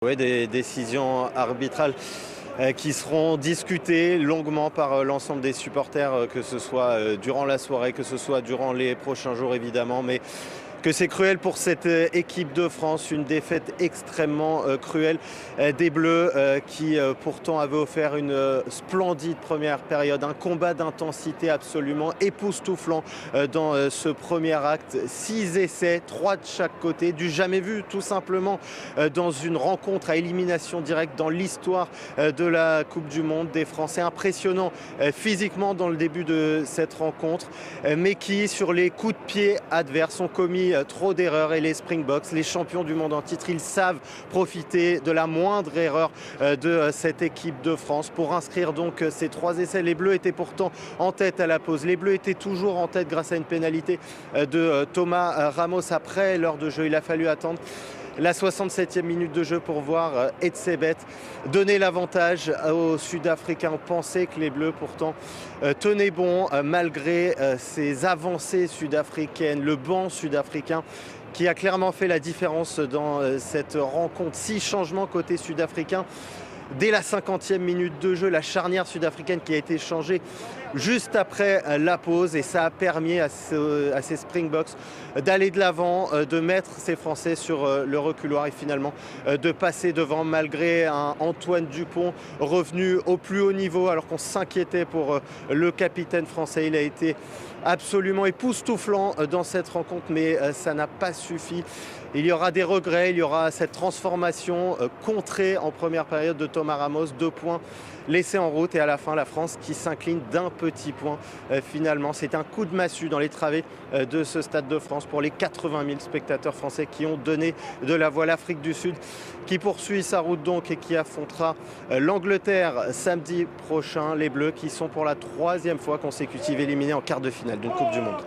Oui, des décisions arbitrales qui seront discutées longuement par l'ensemble des supporters, que ce soit durant la soirée, que ce soit durant les prochains jours évidemment, mais que c'est cruel pour cette équipe de France, une défaite extrêmement cruelle des Bleus qui pourtant avaient offert une splendide première période, un combat d'intensité absolument époustouflant dans ce premier acte. 6 essais, 3 de chaque côté, du jamais vu tout simplement dans une rencontre à élimination directe dans l'histoire de la Coupe du Monde. Des Français impressionnants physiquement dans le début de cette rencontre, mais qui sur les coups de pied adverses ont commis trop d'erreurs. Et les Springboks, les champions du monde en titre, ils savent profiter de la moindre erreur de cette équipe de France pour inscrire donc ces 3 essais. Les Bleus étaient pourtant en tête à la pause. Les Bleus étaient toujours en tête grâce à une pénalité de Thomas Ramos après l'heure de jeu. Il a fallu attendre la 67e minute de jeu pour voir Etzebeth donner l'avantage aux Sud-Africains. On pensait que les Bleus pourtant tenaient bon malgré ces avancées sud-africaines. Le banc sud-africain qui a clairement fait la différence dans cette rencontre. 6 changements côté sud-africain. Dès la 50e minute de jeu, la charnière sud-africaine qui a été changée juste après la pause, et ça a permis à ces Springboks d'aller de l'avant, de mettre ces Français sur le reculoir et finalement de passer devant malgré un Antoine Dupont revenu au plus haut niveau alors qu'on s'inquiétait pour le capitaine français. Il a été absolument époustouflant dans cette rencontre, mais ça n'a pas suffi. Il y aura des regrets, il y aura cette transformation contrée en première période de Thomas Ramos, 2 points laissés en route et à la fin la France qui s'incline d'un petit point finalement. C'est un coup de massue dans les travées de ce Stade de France pour les 80 000 spectateurs français qui ont donné de la voix. L'Afrique du Sud qui poursuit sa route donc et qui affrontera l'Angleterre samedi prochain. Les Bleus qui sont pour la 3e fois consécutive éliminés en quart de finale d'une Coupe du Monde.